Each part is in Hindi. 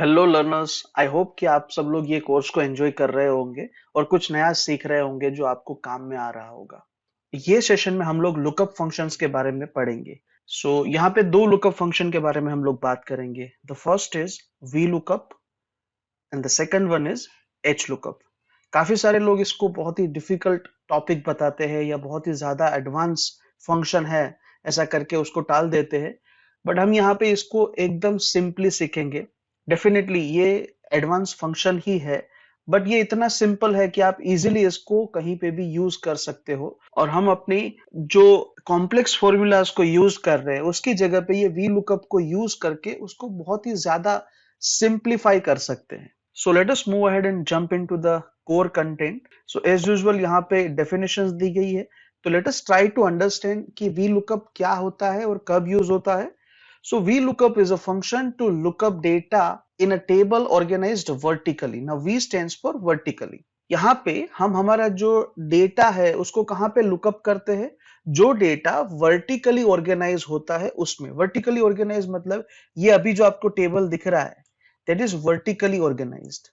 हेलो लर्नर्स, आई होप कि आप सब लोग ये कोर्स को एंजॉय कर रहे होंगे और कुछ नया सीख रहे होंगे जो आपको काम में आ रहा होगा। ये सेशन में हम लोग लुकअप फंक्शंस के बारे में पढ़ेंगे। यहाँ पे दो लुकअप फंक्शन के बारे में हम लोग बात करेंगे। The first is we lookup and the second one is H lookup. काफी सारे लोग इसको बहुत ही डिफिकल्ट टॉपिक बताते हैं या बहुत ही ज्यादा एडवांस फंक्शन है ऐसा करके उसको टाल देते हैं, बट हम यहाँ पे इसको एकदम सिंपली सीखेंगे। डेफिनेटली ये एडवांस फंक्शन ही है, बट ये इतना सिंपल है कि आप इजीली इसको कहीं पे भी यूज कर सकते हो। और हम अपनी जो कॉम्प्लेक्स फॉर्मूलाज को यूज कर रहे हैं उसकी जगह पे ये वी लुकअप को यूज करके उसको बहुत ही ज्यादा सिंप्लीफाई कर सकते हैं। So let us move ahead and jump into the core content. So as usual यहाँ पे definitions दी गई है, तो let us try to understand कि VLOOKUP क्या होता है और कब यूज होता है। So VLOOKUP is a function to look up data in a table organized vertically. Now V stands for vertically. यहाँ पे हम हमारा जो डेटा है उसको कहाँ पे लुकअप करते हैं? जो डेटा वर्टिकली ऑर्गेनाइज होता है उसमें। वर्टिकली ऑर्गेनाइज मतलब ये अभी जो आपको टेबल दिख रहा है that is vertically organized.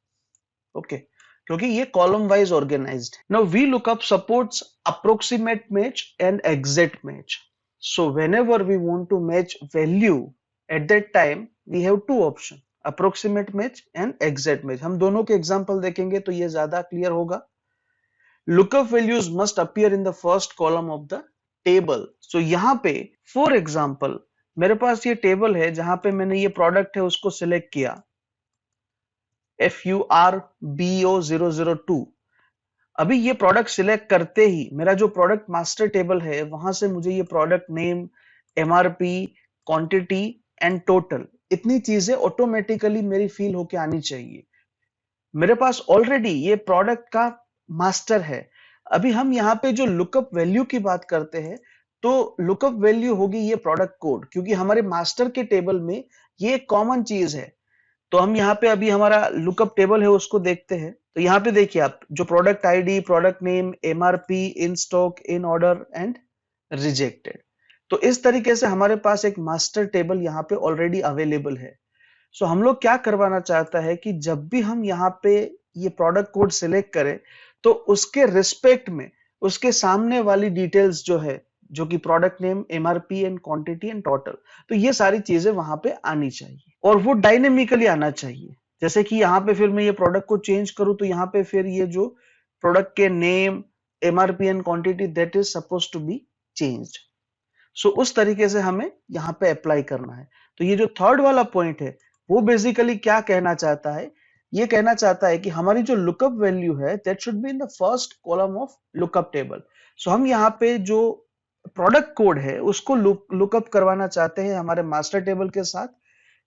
Okay, क्योंकि ये column wise organized. Now VLOOKUP supports approximate match and exact match. So whenever we want to match value at that time we have two options, approximate match and exact match. हम दोनों के एग्जांपल देखेंगे तो ये ज्यादा क्लियर होगा। Lookup values must appear in the first column of the table. So यहाँ पे फॉर एग्जाम्पल मेरे पास ये टेबल है जहां पे मैंने ये प्रोडक्ट है उसको सिलेक्ट किया FURBO002। अभी ये प्रोडक्ट सिलेक्ट करते ही मेरा जो प्रोडक्ट मास्टर टेबल है वहां से मुझे ये product name, MRP, quantity and total, इतनी चीजें ऑटोमेटिकली मेरी फील होके आनी चाहिए। मेरे पास ऑलरेडी ये प्रोडक्ट का मास्टर है। अभी हम यहाँ पे जो लुकअप वैल्यू की बात करते हैं तो लुकअप वैल्यू होगी ये प्रोडक्ट कोड, क्योंकि हमारे मास्टर के टेबल में ये एक कॉमन चीज है। तो हम यहाँ पे अभी हमारा लुकअप टेबल है उसको देखते हैं। तो यहाँ पे देखिए आप, जो product ID, product name, MRP, in stock, in order and rejected. तो इस तरीके से हमारे पास एक मास्टर टेबल यहाँ पे ऑलरेडी अवेलेबल है। सो हम लोग क्या करवाना चाहता है कि जब भी हम यहाँ पे ये प्रोडक्ट कोड सिलेक्ट करें तो उसके रिस्पेक्ट में उसके सामने वाली डिटेल्स जो है, जो कि product name, MRP and quantity and total, तो ये सारी चीजें वहां पे आनी चाहिए और वो डायनेमिकली आना चाहिए। जैसे कि यहाँ पे फिर मैं ये प्रोडक्ट को चेंज करूं तो यहाँ पे फिर ये जो प्रोडक्ट के name, MRP and quantity, that is suppose to be changed. So उस तरीके से हमें यहाँ पे अप्लाई करना है। तो ये जो थर्ड वाला पॉइंट है वो बेसिकली क्या कहना चाहता है? ये कहना चाहता है कि हमारी जो लुकअप वैल्यू है that should be in the first column of lookup table. So हम यहाँ पे जो प्रोडक्ट कोड है उसको लुकअप करवाना चाहते हैं हमारे मास्टर टेबल के साथ।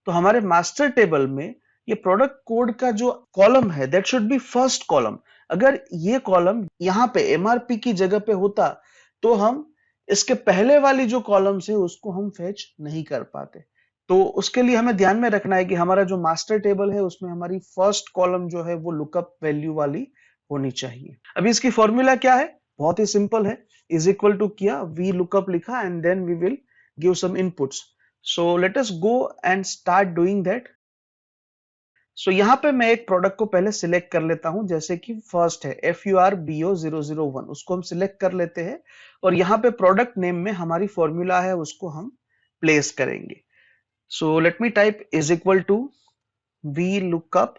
तो हमारे मास्टर टेबल में ये प्रोडक्ट कोड का जो कॉलम है that should B first column. अगर ये कॉलम यहाँ पे MRP की जगह पे होता तो हम इसके पहले वाली जो कॉलम्स है उसको हम फेच नहीं कर पाते। तो उसके लिए हमें ध्यान में रखना है कि हमारा जो मास्टर टेबल है उसमें हमारी फर्स्ट कॉलम जो है वो लुकअप वैल्यू वाली होनी चाहिए। अभी इसकी फॉर्मूला क्या है? बहुत ही सिंपल है। इज इक्वल टू किया, वी लुकअप लिखा and then we will give some inputs. So let us go and start doing that. So यहाँ पे मैं एक प्रोडक्ट को पहले सिलेक्ट कर लेता हूं, जैसे कि फर्स्ट है FURBO001, उसको हम सिलेक्ट कर लेते हैं और यहाँ पे प्रोडक्ट नेम में हमारी फॉर्मूला है उसको हम प्लेस करेंगे। So let me type is equal to V lookup.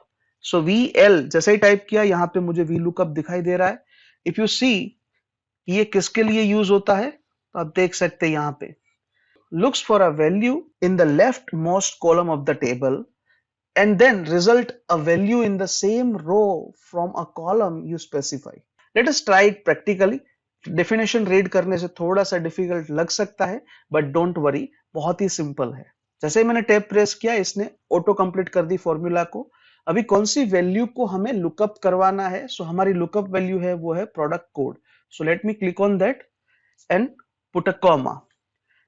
So VL जैसे ही टाइप किया यहाँ पे मुझे वी लुकअप दिखाई दे रहा है। इफ यू सी ये किसके लिए यूज होता है तो आप देख सकते हैं यहाँ पे, looks for a value in the leftmost column of the table and then result a value in the same row from a column you specify. Let us try it practically. Definition read करने से थोड़ा सा डिफिकल्ट लग सकता है, बट डोंट वरी, बहुत ही सिंपल है। जैसे ही मैंने टैब प्रेस किया इसने ऑटो कंप्लीट कर दी फॉर्मूला को। अभी कौन सी वैल्यू को हमें लुकअप करवाना है? सो हमारी लुकअप वैल्यू है वो है product code. So let me click on that and put a comma.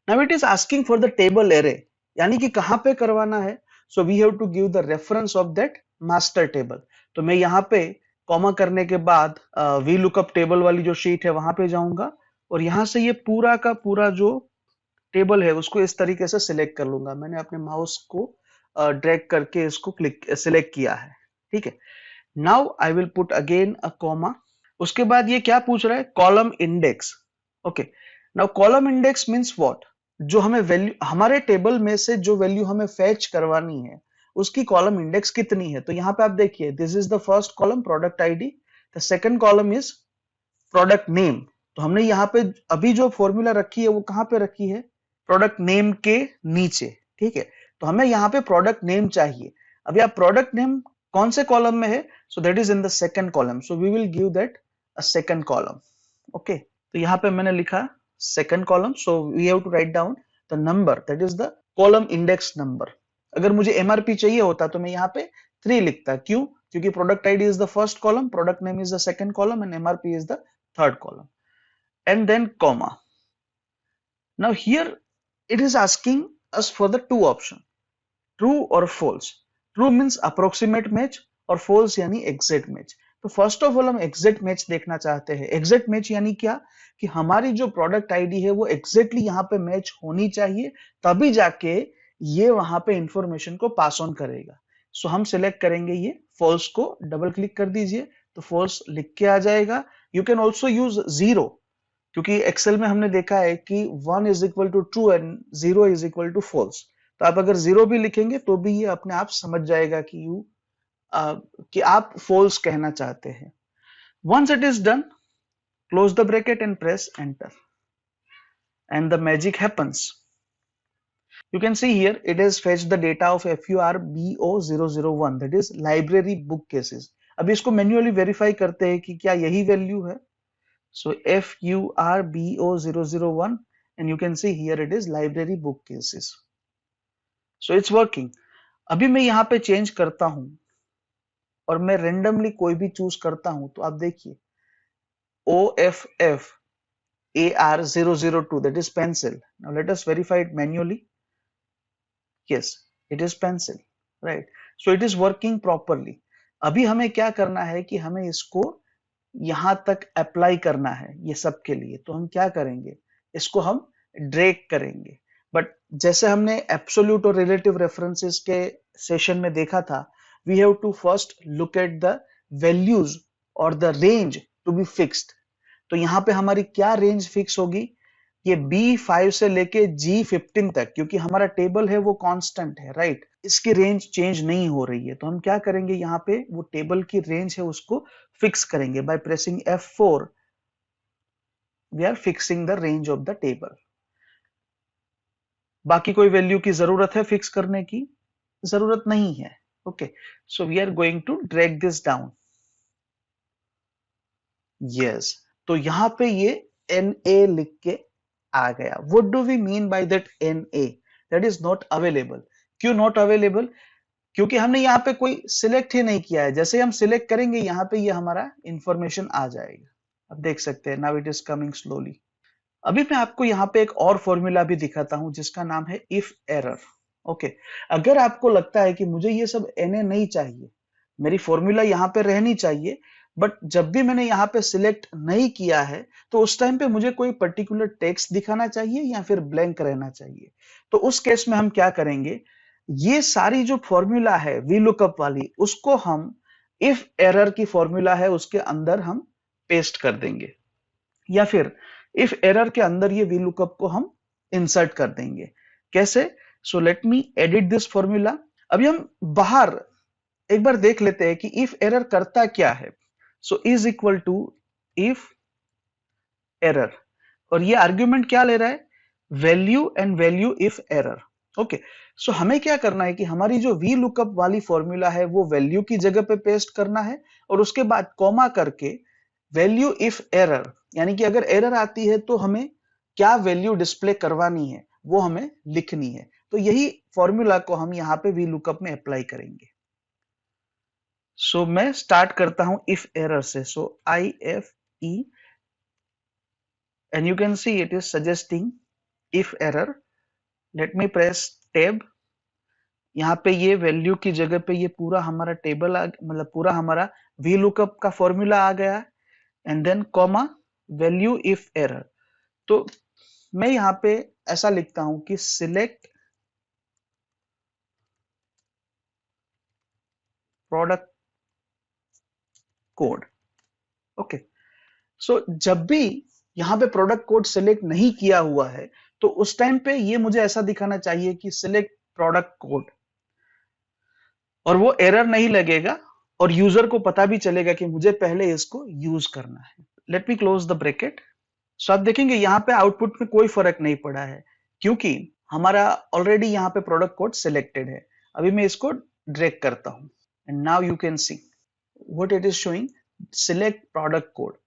Now it is asking for the table array, यानी कि कहां पे करवाना है। So we have to give the reference of that master table. तो मैं यहाँ पे कॉमा करने के बाद वी लुकअप टेबल वाली जो शीट है वहां पे जाऊंगा और यहाँ से ये पूरा का पूरा जो टेबल है उसको इस तरीके से सिलेक्ट कर लूंगा। मैंने अपने माउस को ड्रैग करके इसको क्लिक सिलेक्ट किया है, ठीक है। Now I will put again a comma. उसके बाद ये क्या पूछ रहा है, column index. Okay, now column index means what, जो हमें वैल्यू हमारे टेबल में से जो वैल्यू हमें फेच करवानी है उसकी कॉलम इंडेक्स कितनी है। तो यहाँ पे आप देखिए, this is the first column product ID, the second column is product name. तो हमने यहाँ पे अभी जो फॉर्मूला रखी है वो कहाँ पे रखी है, प्रोडक्ट नेम के नीचे, ठीक है। तो हमें यहाँ पे प्रोडक्ट नेम चाहिए। अभी आप प्रोडक्ट नेम कौन से कॉलम में है, so that is in the second column, so we will give that a second column. Okay, तो यहाँ पे मैंने लिखा second column, so we have to write down the number, that is the column index number. अगर मुझे एमआरपी चाहिए होता तो मैं यहाँ पे 3 लिखता, क्यों, क्योंकि product ID is the first column, product name is the second column and MRP is the third column, and then comma. Now here it is asking us for the two option, true or false. True means approximate match और false यानी exact match। तो फर्स्ट ऑफ ऑल हम एग्जैक्ट मैच देखना चाहते हैं। एग्जैक्ट मैच यानी क्या, कि हमारी जो प्रोडक्ट आईडी है वो एग्जैक्टली यहाँ पे मैच होनी चाहिए, तभी जाके ये वहां पे इंफॉर्मेशन को पास ऑन करेगा। सो हम सिलेक्ट करेंगे ये फॉल्स को, डबल क्लिक कर दीजिए तो फॉल्स लिख के आ जाएगा। You can also use zero, क्योंकि एक्सेल में हमने देखा है कि 1 is equal to true and 0 is equal to false. तो आप अगर 0 भी लिखेंगे तो भी ये अपने आप समझ जाएगा कि कि आप फॉल्स कहना चाहते हैं। Once it is done, close the bracket and press enter, and the magic happens. You can see here it has fetched the data of FURBO001, that is library book cases. अभी इसको मैन्युअली वेरीफाई करते हैं कि क्या यही वैल्यू है। So FURBO001, and you can see here it is library book cases. So it's working. अभी मैं यहाँ पे चेंज करता हूं और मैं रेंडमली कोई भी चूज करता हूं, तो आप देखिए OFFAR002, that is pencil. Now let us verify it manually. Yes, it is pencil, right? So it is working properly. अभी हमें क्या करना है कि हमें इसको यहां तक अप्लाई करना है ये सब के लिए। तो हम क्या करेंगे, इसको हम ड्रैग करेंगे। बट जैसे हमने एब्सोल्यूट और रिलेटिव रेफरेंसेस के सेशन में देखा था, we have to first look at the values और the range to be fixed. तो यहाँ पे हमारी क्या रेंज फिक्स होगी, ये B5 से लेके G15 तक, क्योंकि हमारा टेबल है वो कांस्टेंट है, राइट। इसकी रेंज चेंज नहीं हो रही है। तो हम क्या करेंगे, यहाँ पे वो टेबल की रेंज है उसको फिक्स करेंगे by pressing F4। We are fixing the range of the table. बाकी कोई वैल्यू की जरूरत है फिक्स करने की, जरूरत नहीं है। Okay, so we are going to drag this down. Yes, तो यहाँ पे ये NA लिख के आ गया। What do we mean by that NA? That is not available. क्यों not available? क्योंकि हमने यहाँ पे कोई सिलेक्ट ही नहीं किया है। जैसे हम सिलेक्ट करेंगे यहाँ पे ये हमारा इंफॉर्मेशन आ जाएगा। अब देख सकते हैं, now it is coming slowly. अभी मैं आपको यहाँ पे एक और फॉर्मूला भी दिखाता हूँ जिसका नाम है इफ एरर। ओके, अगर आपको लगता है कि मुझे ये सब NA नहीं चाहिए, मेरी फॉर्मूला यहाँ पे रहनी चाहिए, बट जब भी मैंने यहाँ पे सिलेक्ट नहीं किया है तो उस टाइम पे मुझे कोई पर्टिकुलर टेक्स्ट दिखाना चाहिए या फिर ब्लैंक रहना चाहिए। तो उस केस में हम क्या करेंगे, ये सारी जो फॉर्मूला है वी लुकअप वाली, उसको हम इफ एरर की फॉर्मूला है उसके अंदर हम पेस्ट कर देंगे, या फिर इफ एरर के अंदर ये वी लुकअप को हम इंसर्ट कर देंगे। कैसे, सो let me edit this formula. अभी हम बाहर एक बार देख लेते हैं कि इफ एरर करता क्या है। So is equal to if error, और ये आर्ग्यूमेंट क्या ले रहा है, value and value if error. Okay, so हमें क्या करना है कि हमारी जो वी लुकअप वाली फॉर्मूला है वो वैल्यू की जगह पे पेस्ट करना है, और उसके बाद कॉमा करके वैल्यू इफ एरर, यानी कि अगर एरर आती है तो हमें क्या वैल्यू डिस्प्ले करवानी है वो हमें लिखनी है। तो यही फॉर्मूला को हम यहाँ पे वी लुकअप में अप्लाई करेंगे। सो मैं स्टार्ट करता हूं इफ एरर से। सो IFE, and you can see it is suggesting if error. Let me press tab। यहाँ पे ये वैल्यू की जगह पे ये पूरा हमारा टेबल मतलब पूरा हमारा वी लुकअप का फॉर्मूला आ गया, and then comma value if error. तो मैं यहाँ पे ऐसा लिखता हूं कि सिलेक्ट प्रोडक्ट कोड। ओके, सो जब भी यहां पे प्रोडक्ट कोड सिलेक्ट नहीं किया हुआ है तो उस टाइम पे ये मुझे ऐसा दिखाना चाहिए कि सिलेक्ट प्रोडक्ट कोड, और वो एरर नहीं लगेगा और यूजर को पता भी चलेगा कि मुझे पहले इसको यूज करना है। Let me close the bracket. So आप देखेंगे यहाँ पे आउटपुट में कोई फर्क नहीं पड़ा है क्योंकि हमारा ऑलरेडी यहाँ पे प्रोडक्ट कोड सिलेक्टेड है। अभी मैं इसको ड्रैग करता हूं and now you can see what it is showing, select product code.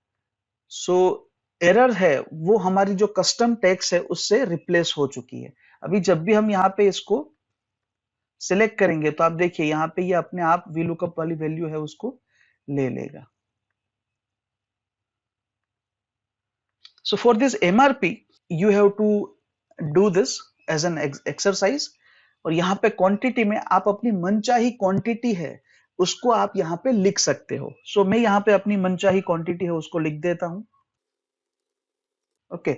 So error है वो हमारी जो कस्टम टैग्स है उससे रिप्लेस हो चुकी है। अभी जब भी हम यहाँ पे इसको सिलेक्ट करेंगे तो आप देखिए यहाँ पे ये अपने आप VLOOKUP वाली वैल्यू है उसको ले लेगा। So for this MRP you have to do this as an exercise, और यहाँ पे क्वांटिटी में आप अपनी मनचाही क्वांटिटी है उसको आप यहाँ पे लिख सकते हो। सो मैं यहाँ पे अपनी मनचाही क्वांटिटी है उसको लिख देता हूं। ओके,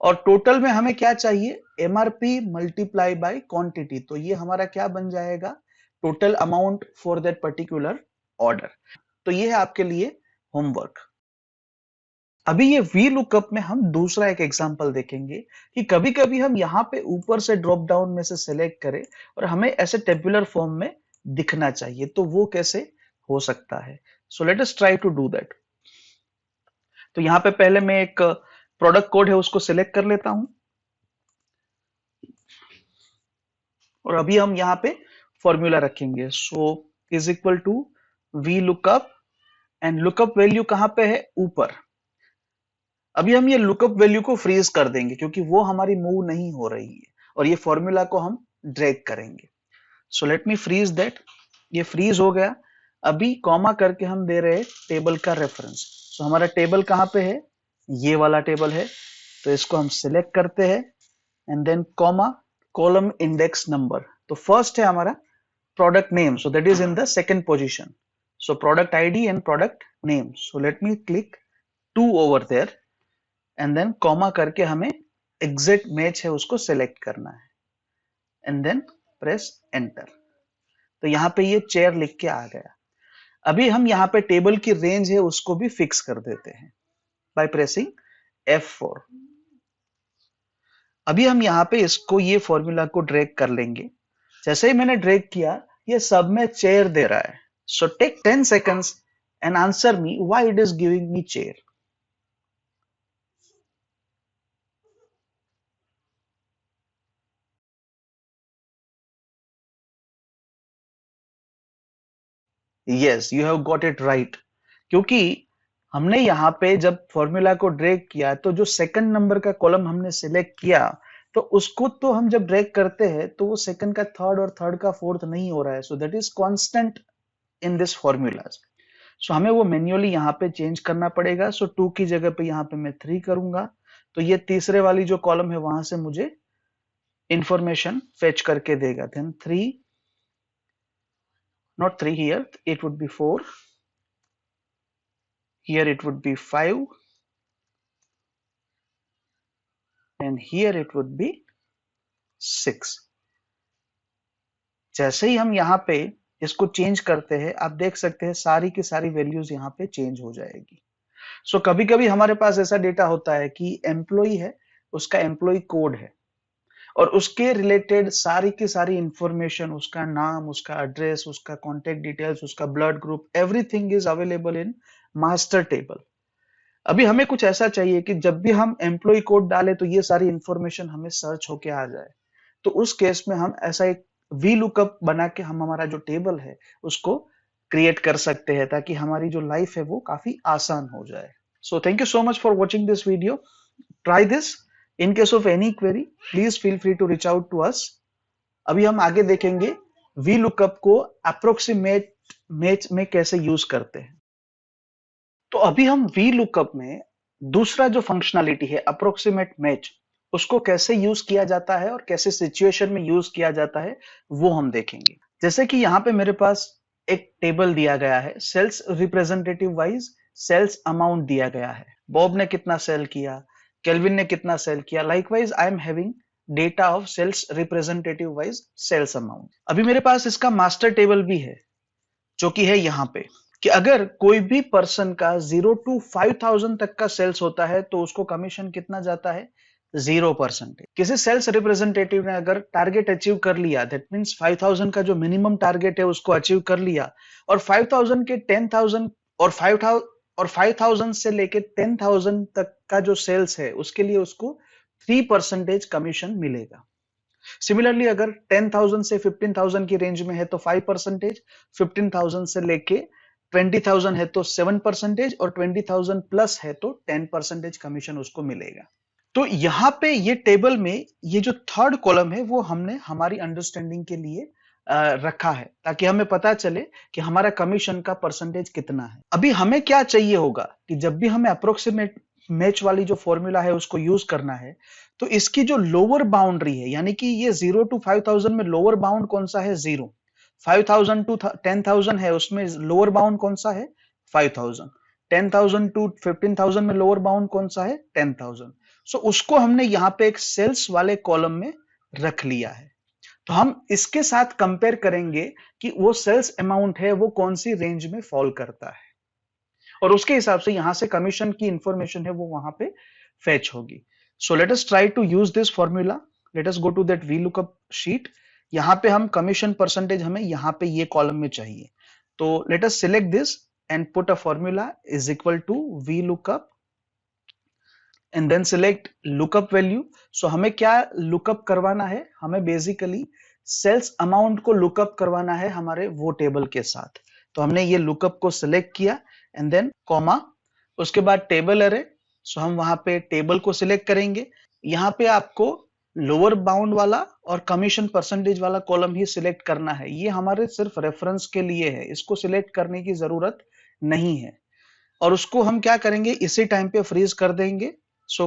और टोटल में हमें क्या चाहिए, MRP मल्टीप्लाई बाय क्वांटिटी, तो ये हमारा क्या बन जाएगा, total amount for that particular order. तो ये है आपके लिए होमवर्क। अभी ये VLOOKUP में हम दूसरा एक एग्जांपल देखेंगे कि कभी कभी हम यहाँ पे ऊपर से ड्रॉप डाउन में से सिलेक्ट करें और हमें ऐसे टेबुलर फॉर्म में दिखना चाहिए, तो वो कैसे हो सकता है। So let us try to do that. तो यहाँ पे पहले मैं एक प्रोडक्ट कोड है उसको सिलेक्ट कर लेता हूं और अभी हम यहाँ पे फॉर्मूला रखेंगे। So is equal to VLOOKUP and lookup value कहां पे है, ऊपर। अभी हम ये लुकअप वैल्यू को फ्रीज कर देंगे क्योंकि वो हमारी मूव नहीं हो रही है और ये फॉर्मूला को हम ड्रैग करेंगे। So let me freeze that. ये फ्रीज हो गया। अभी कॉमा करके हम दे रहे हैं टेबल का रेफरेंस। सो हमारा टेबल कहां पे है, ये वाला टेबल है, तो इसको हम सिलेक्ट करते हैं and then comma column index number. तो फर्स्ट है हमारा product name, so that is in the second position. So product ID and product name. So let me click 2 over there and then comma करके हमें एग्जैक्ट मैच है उसको सिलेक्ट करना है एंड देन प्रेस एंटर। तो यहाँ पे ये चेयर लिख के आ गया। अभी हम यहाँ पे टेबल की रेंज है उसको भी फिक्स कर देते हैं बाय प्रेसिंग F4। अभी हम यहाँ पे इसको ये फॉर्मूला को ड्रैग कर लेंगे। जैसे ही मैंने ड्रैग किया ये सब में चेयर दे रहा है। So take 10 seconds and answer me why it is giving me chair. Yes, you have got it right. क्योंकि हमने यहाँ पे जब फॉर्मूला को ड्रैग किया तो जो सेकंड नंबर का कॉलम हमने सिलेक्ट किया तो उसको तो हम जब ड्रैग करते हैं तो वो सेकंड का थर्ड और थर्ड का फोर्थ नहीं हो रहा है। So that is constant in this formulas. So हमें वो मैन्युअली यहाँ पे चेंज करना पड़ेगा। सो 2 की जगह पे यहाँ पे मैं 3 करूंगा तो ये तीसरे वाली जो कॉलम है वहां से मुझे इंफॉर्मेशन फेच करके देगा। Then 3, not 3 here, it would be 4, here it would be 5 and here it would be 6। जैसे ही हम यहाँ पे इसको चेंज करते हैं आप देख सकते हैं सारी की सारी वैल्यूज यहाँ पे चेंज हो जाएगी। सो कभी कभी हमारे पास ऐसा डेटा होता है कि एम्प्लॉय है, उसका एम्प्लॉय कोड है और उसके रिलेटेड सारी की सारी इंफॉर्मेशन, उसका नाम, उसका एड्रेस, उसका कॉन्टेक्ट डिटेल्स, उसका blood group, everything is available in master table. अभी हमें कुछ ऐसा चाहिए कि जब भी हम एम्प्लॉय कोड डालें तो ये सारी इंफॉर्मेशन हमें सर्च होके आ जाए। तो उस केस में हम ऐसा एक VLOOKUP बना के हम हमारा जो टेबल है उसको क्रिएट कर सकते हैं ताकि हमारी जो लाइफ है वो काफी आसान हो जाए। So thank you so much for watching this video. Try this. In case of any query please feel free to reach out to us. अभी हम आगे देखेंगे VLOOKUP को अप्रोक्सीमेट मैच में कैसे यूज करते हैं। तो अभी हम VLOOKUP में दूसरा जो फंक्शनैलिटी है अप्रोक्सीमेट मैच, उसको कैसे यूज किया जाता है और कैसे सिचुएशन में यूज किया जाता है वो हम देखेंगे। जैसे कि यहाँ पे मेरे पास एक टेबल दिया गया है, sales representative wise sales amount दिया गया है। बॉब ने कितना सेल किया, केल्विन ने कितना सेल किया। Likewise I am having data of sales representative wise sales amount. अभी मेरे पास इसका मास्टर टेबल भी है। जो कि है यहाँ पे, कि अगर कोई भी पर्सन का 0 to 5,000 तक का सेल्स होता है तो उसको कमीशन कितना जाता है, 0%। किसी सेल्स रिप्रेजेंटेटिव ने अगर टारगेट अचीव कर लिया, दैट मीन्स 5,000 का जो मिनिमम टारगेट है उसको अचीव कर लिया, और 5,000 के 10,000 और 5,000 से लेके 10,000 तक का जो सेल्स है उसके लिए उसको 3% कमीशन मिलेगा। सिमिलरली अगर 10,000 से 15,000 की रेंज में है तो 5%, 15,000 से लेके 20,000 है तो 7%, और 20,000 प्लस है तो 10% कमीशन उसको मिलेगा। तो यहाँ पे ये टेबल में ये जो थर्ड कॉलम है वो हमने हमारी अंडरस्टैंडिंग के लिए रखा है, ताकि हमें पता चले कि हमारा कमीशन का परसेंटेज कितना है। अभी हमें क्या चाहिए होगा कि जब भी हमें अप्रोक्सीमेट मैच वाली जो फॉर्मूला है उसको यूज करना है, तो इसकी जो लोअर बाउंड्री है, यानी कि ये 0 to 5,000 में लोअर बाउंड कौन सा है, 0। 5,000 to 10,000 है, उसमें लोअर बाउंड कौन सा है, 5,000। 10,000 to 15,000 में लोअर बाउंड कौन सा है, 10,000। सो उसको हमने यहाँ पे एक सेल्स वाले कॉलम में रख लिया है। तो हम इसके साथ कंपेयर करेंगे कि वो सेल्स अमाउंट है वो कौन सी रेंज में फॉल करता है, और उसके हिसाब से यहां से कमीशन की इंफॉर्मेशन है वो वहां पे फेच होगी। So let us try to use this formula. Let us go to that V lookup sheet. यहाँ पे हम कमीशन परसेंटेज हमें यहाँ पे ये कॉलम में चाहिए, तो let us select this and put a formula is equal to V lookup and then select lookup value. So हमें क्या लुकअप करवाना है, हमें बेसिकली सेल्स अमाउंट को लुकअप करवाना है हमारे वो टेबल के साथ। तो हमने ये लुकअप को सिलेक्ट किया एंड देन कॉमा, उसके बाद टेबल अरे। सो हम वहां पे टेबल को सिलेक्ट करेंगे। यहाँ पे आपको लोअर बाउंड वाला और कमीशन परसेंटेज वाला कॉलम ही सिलेक्ट करना है। ये हमारे सिर्फ रेफरेंस के लिए है, इसको सिलेक्ट करने की जरूरत नहीं है। और उसको हम क्या करेंगे, इसी टाइम पे फ्रीज कर देंगे। सो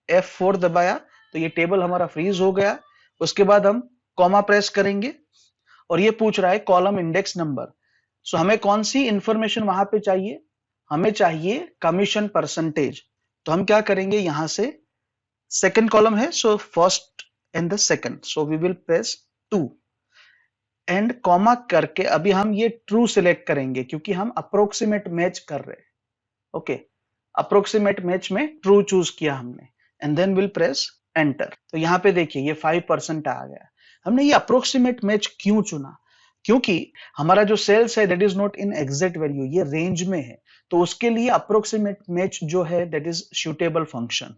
F4 दबाया तो ये टेबल हमारा फ्रीज हो गया। उसके बाद हम कॉमा प्रेस करेंगे और ये पूछ रहा है कॉलम इंडेक्स नंबर। सो हमें कौन सी इंफॉर्मेशन वहां पे चाहिए, हमें चाहिए कमीशन परसेंटेज। तो हम क्या करेंगे, यहां से सेकंड कॉलम है, so first and the second, so we will press 2 and comma करके अभी हम ये ट्रू सिलेक्ट करेंगे क्योंकि हम अप्रोक्सीमेट मैच कर रहे हैं। ओके, अप्रोक्सीमेट मैच में ट्रू चूज किया हमने and then will press enter. तो यहाँ पे देखिए ये 5% आ गया। हमने ये अप्रोक्सीमेट मैच क्यों चुना, क्योंकि हमारा जो सेल्स है that is not in exact value, ये रेंज में है। तो उसके लिए अप्रोक्सीमेट मैच जो है दैट इज सूटेबल फंक्शन।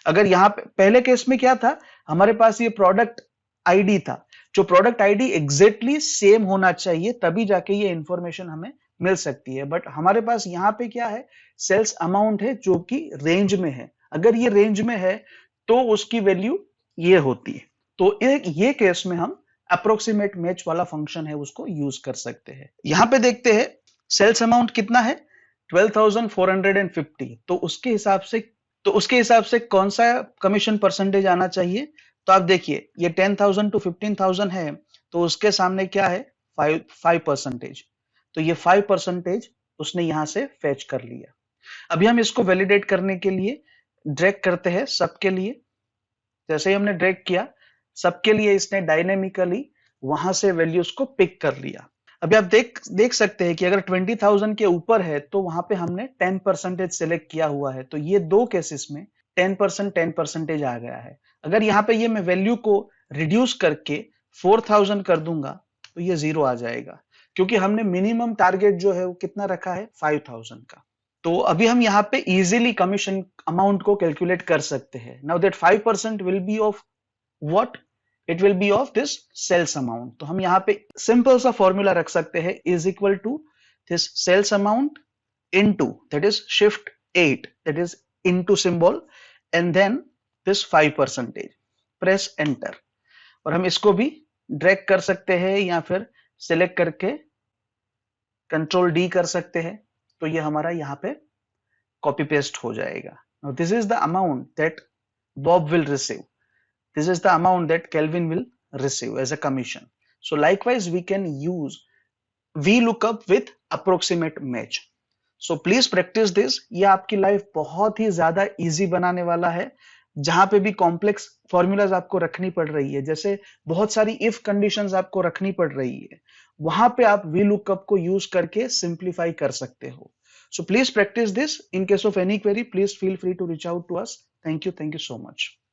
अगर यहाँ पे पहले केस में क्या था, हमारे पास ये प्रोडक्ट आईडी था, जो प्रोडक्ट आईडी एग्जैक्टली सेम होना चाहिए तभी जाके ये इंफॉर्मेशन हमें मिल सकती है। बट हमारे पास यहाँ पे क्या है, सेल्स अमाउंट है जो कि रेंज में है। अगर ये रेंज में है तो उसकी वैल्यू ये होती है। तो ये केस में हम अप्रोक्सीमेट मैच वाला फंक्शन है उसको यूज कर सकते हैं। यहाँ पे देखते हैं सेल्स अमाउंट कितना है, 12,450। तो उसके हिसाब से कौन सा कमीशन परसेंटेज आना चाहिए। तो आप देखिए ये 10,000 to 15,000 है, तो उसके सामने क्या है, 5%। तो ये 5% उसने यहां से फेच कर लिया। अभी हम इसको वैलिडेट करने के लिए ड्रैग करते हैं सबके लिए। जैसे ही हमने ड्रैग किया सबके लिए इसने डायनेमिकली वहां से वैल्यूज को पिक कर लिया। अभी आप देख सकते हैं कि अगर 20,000 के ऊपर है तो वहां पे हमने 10% सिलेक्ट किया हुआ है। तो ये दो केसेस में 10% आ गया है। अगर यहाँ पे ये मैं वैल्यू को रिड्यूस करके 4,000 कर दूंगा तो ये 0 आ जाएगा, क्योंकि हमने मिनिमम टारगेट जो है वो कितना रखा है, 5,000 का। तो अभी हम यहाँ पे इजीली कमीशन अमाउंट को कैलकुलेट कर सकते हैं। Now that 5% will be of what, it will be of this sales amount. तो हम यहाँ पे सिंपल सा फॉर्मूला रख सकते हैं, is equal to this sales amount into that is shift 8, that is into symbol and then this 5%, press enter. और हम इसको भी ड्रैग कर सकते हैं या फिर सिलेक्ट करके कंट्रोल डी कर सकते हैं। तो ये हमारा यहाँ पे कॉपी पेस्ट हो जाएगा। Now this is the amount that Bob will receive, this is the amount that Kelvin will receive as a commission. So likewise we can use VLOOKUP with approximate match. So please practice this. ये आपकी लाइफ बहुत ही ज्यादा इजी बनाने वाला है। जहां पे भी कॉम्प्लेक्स फॉर्मूलाज आपको रखनी पड़ रही है, जैसे बहुत सारी इफ कंडीशंस आपको रखनी पड़ रही है, वहां पे आप वी लुकअप को यूज करके सिंप्लीफाई कर सकते हो. So please practice this. In case of any query, please feel free to reach out to us. Thank you so much.